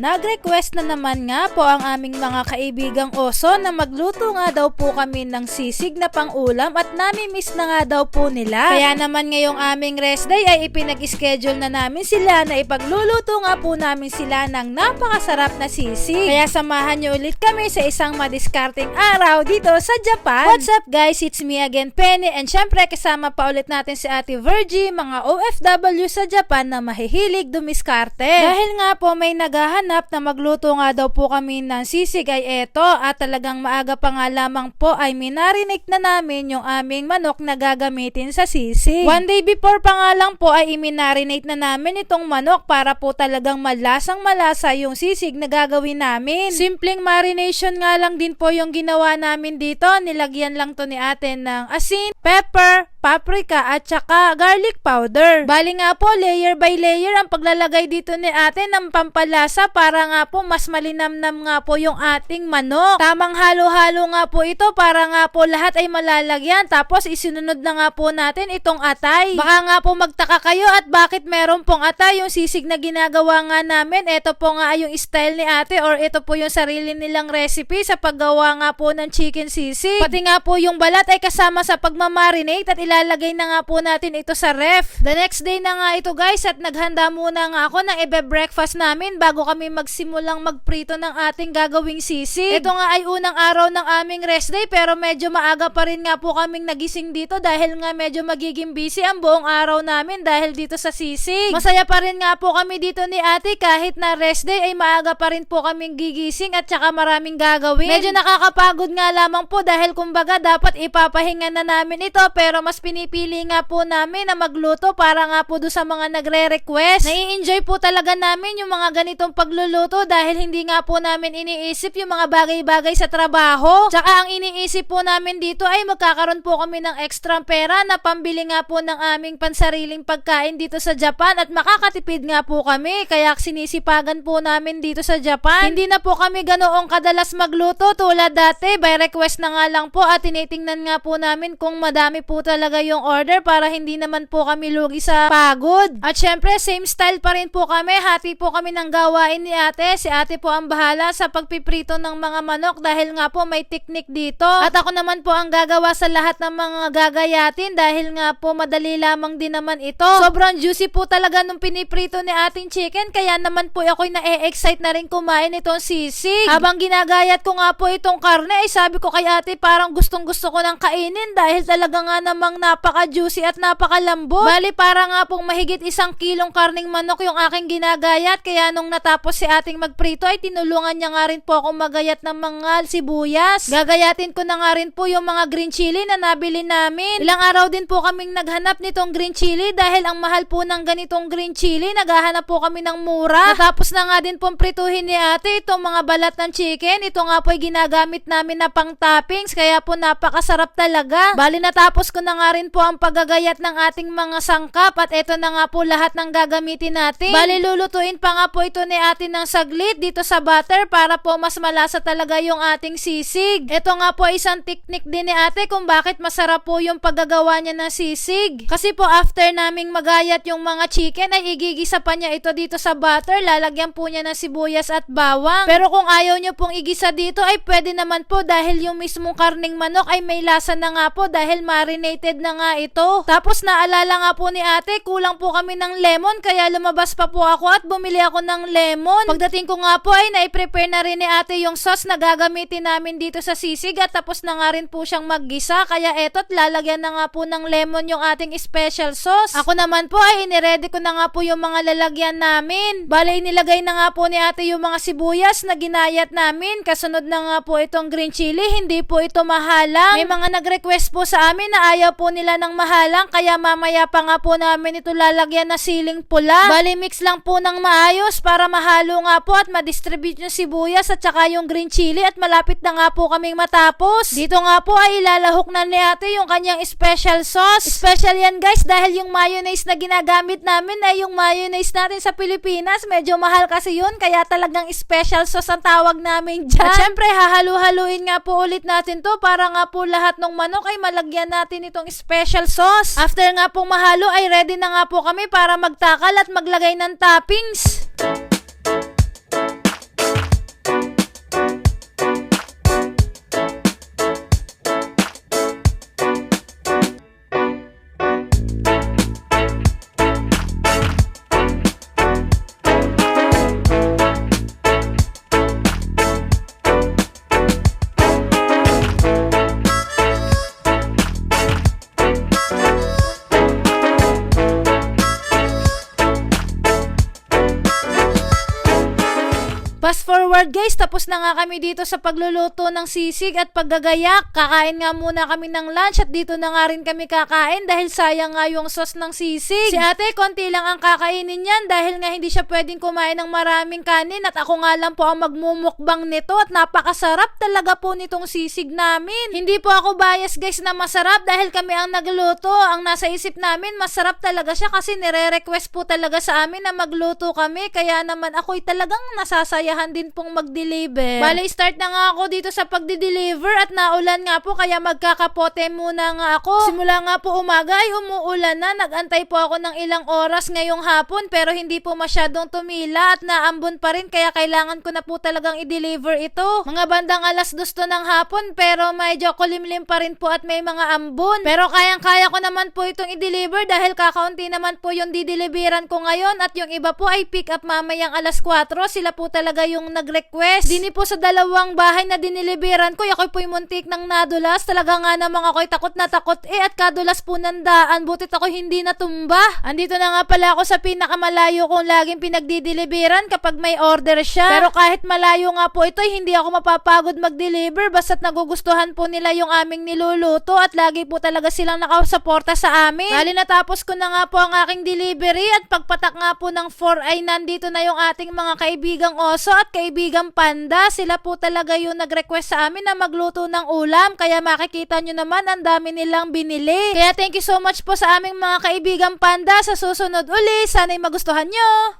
Nag-request na naman nga po ang aming mga kaibigang oso na magluto nga daw po kami ng sisig na pang-ulam at nami-miss na nga daw po nila. Kaya naman ngayong aming rest day ay ipinag-schedule na namin sila na ipagluluto nga po namin sila ng napakasarap na sisig. Kaya samahan nyo ulit kami sa isang madiskarting araw dito sa Japan. What's up guys? It's me again, Penny, and syempre kasama pa ulit natin si Ate Virgie, mga OFW sa Japan na mahihilig dumiskarte. Dahil nga po may naghahanap na magluto nga daw po kami ng sisig ay eto, at talagang maaga pa nga lamang po ay minarinate na namin yung aming manok na gagamitin sa sisig. One day before pa nga lang po ay iminarinate na namin itong manok para po talagang malasang malasa yung sisig na gagawin namin. Simpleng marination nga lang din po yung ginawa namin dito. Nilagyan lang to ni ate ng asin, pepper, paprika at saka garlic powder. Bali nga po layer by layer ang paglalagay dito ni ate ng pampalasa para nga po mas malinamnam nga po yung ating manok. Tamang halo-halo nga po ito para nga po lahat ay malalagyan, tapos isinunod na nga po natin itong atay. Baka nga po magtaka kayo at bakit meron pong atay yung sisig na ginagawa nga namin. Ito po nga yung style ni ate, or ito po yung sarili nilang recipe sa paggawa nga po ng chicken sisig. Pati nga po yung balat ay kasama sa pagmamarinate at ilalagay na nga po natin ito sa ref. The next day na nga ito guys, at naghanda muna nga ako ng breakfast namin bago kami magsimulang magprito ng ating gagawing sisig. Ito nga ay unang araw ng aming rest day, pero medyo maaga pa rin nga po kaming nagising dito dahil nga medyo magiging busy ang buong araw namin dahil dito sa sisig. Masaya pa rin nga po kami dito ni ate kahit na rest day ay maaga pa rin po kaming gigising at saka maraming gagawin. Medyo nakakapagod nga lamang po dahil kumbaga dapat ipapahinga na namin ito, pero mas pinipili nga po namin na magluto para nga po doon sa mga nagre-request. Nai-enjoy po talaga namin yung mga ganitong pagluluto dahil hindi nga po namin iniisip yung mga bagay-bagay sa trabaho. Tsaka ang iniisip po namin dito ay magkakaroon po kami ng extra pera na pambili nga po ng aming pansariling pagkain dito sa Japan at makakatipid nga po kami. Kaya sinisipagan po namin dito sa Japan. Hindi na po kami ganoong kadalas magluto tulad dati. By request na nga lang po at tinitingnan nga po namin kung madami po talaga yung order para hindi naman po kami lugi sa pagod. At syempre same style pa rin po kami. Hati po kami ng gawain ni ate. Si ate po ang bahala sa pagpiprito ng mga manok dahil nga po may teknik dito. At ako naman po ang gagawa sa lahat ng mga gagayatin dahil nga po madali lamang din naman ito. Sobrang juicy po talaga nung piniprito ni ating chicken, kaya naman po ako'y na-excite na rin kumain itong sisig. Habang ginagayat ko nga po itong karne ay sabi ko kay ate parang gustong gusto ko nang kainin dahil talaga nga namang napaka-juicy at napakalambot. Bali para nga pong mahigit 1 kilong karning manok yung aking ginagayat, kaya nung natapos si ating magprito ay tinulungan niya nga rin po akong magayat ng mga sibuyas. Gagayatin ko na nga rin po yung mga green chili na nabili namin. Ilang araw din po kaming naghanap nitong green chili dahil ang mahal po ng ganitong green chili. Naghahanap po kami ng mura. Natapos na nga din pong prituhin ni ate itong mga balat ng chicken. Ito nga po ay ginagamit namin na pang toppings, kaya po napakasarap talaga. Bali natapos ko na nga rin po ang paggagayat ng ating mga sangkap at ito na nga po lahat ng gagamitin natin. Bali lulutuin pa nga po ito ni ate ng saglit dito sa butter para po mas malasa talaga yung ating sisig. Ito nga po isang teknik din ni ate kung bakit masarap po yung paggagawa niya ng sisig. Kasi po after naming magayat yung mga chicken ay igigisa pa niya ito dito sa butter. Lalagyan po niya ng sibuyas at bawang. Pero kung ayaw niyo pong igisa dito ay pwede naman po dahil yung mismong karning manok ay may lasa na nga po dahil marinated na nga ito. Tapos naalala nga po ni ate kulang po kami ng lemon, kaya lumabas pa po ako at bumili ako ng lemon. Pagdating ko nga po ay nai-prepare na rin ni ate yung sauce na gagamitin namin dito sa sisig at tapos na nga rin po siyang maggisa, kaya eto't lalagyan na nga po ng lemon yung ating special sauce. Ako naman po ay iniready ko na nga po yung mga lalagyan namin. Bale inilagay na nga po ni ate yung mga sibuyas na ginayat namin. Kasunod na nga po itong green chili, hindi po ito mahalang. May mga nag-request po sa amin na ayaw po nila ng mahalang, kaya mamaya pa nga po namin ito lalagyan na siling pula. Bali mix lang po ng maayos para mahalo nga po at ma-distribute yung sibuyas at saka yung green chili at malapit na nga po kaming matapos. Dito nga po ay ilalahok na ni ate yung kanyang special sauce. Special yan guys dahil yung mayonnaise na ginagamit namin ay yung mayonnaise natin sa Pilipinas. Medyo mahal kasi yun, kaya talagang special sauce ang tawag namin dyan. At syempre hahalu-haluin nga po ulit natin to para nga po lahat ng manok ay malagyan natin itong special sauce. After nga pong mahalo ay ready na nga po kami para magtakal at maglagay ng toppings. Fast forward guys, tapos na nga kami dito sa pagluluto ng sisig at paggagayak. Kakain nga muna kami ng lunch at dito na nga rin kami kakain dahil sayang nga yung sauce ng sisig. Si ate, konti lang ang kakainin yan dahil nga hindi siya pwedeng kumain ng maraming kanin at ako nga lang po ang magmumukbang nito at napakasarap talaga po nitong sisig namin. Hindi po ako bias guys na masarap dahil kami ang nagluto. Ang nasa isip namin, masarap talaga siya kasi nire-request po talaga sa amin na magluto kami. Kaya naman ako'y talagang nasasayahan din pong mag-deliver. Bale, start na nga ako dito sa pagdi-deliver at naulan nga po kaya magkakapote muna nga ako. Simula nga po umaga ay umuulan na. Nagantay po ako ng ilang oras ngayong hapon pero hindi po masyadong tumila at naambon pa rin kaya kailangan ko na po talagang i-deliver ito. Mga bandang 2:00 ng hapon pero medyo kulimlim pa rin po at may mga ambon. Pero kayang-kaya ko naman po itong i-deliver dahil kakaunti naman po yung dideliveran ko ngayon at yung iba po ay pick up mamayang 4:00. Sila po talaga yung nag-request. Dini po sa dalawang bahay na diniliberan ko, ako'y po'y muntik ng nadulas. Talaga nga namang ako'y takot na takot at kadulas po ng daan. Butit ako hindi natumba. Andito na nga pala ako sa pinakamalayo kong laging pinagdideliveran kapag may order siya. Pero kahit malayo nga po ito, hindi ako mapapagod mag-deliver basta't nagugustuhan po nila yung aming niluluto at lagi po talaga silang nakasuporta sa amin. Bali natapos ko na nga po ang aking delivery at pagpatak nga po ng 4 ay nandito na yung ating mga kaibigang oso at kaibigang panda. Sila po talaga yung nag-request sa amin na magluto ng ulam kaya makikita nyo naman ang dami nilang binili. Kaya thank you so much po sa aming mga kaibigang panda. Sa susunod uli, sana'y magustuhan nyo.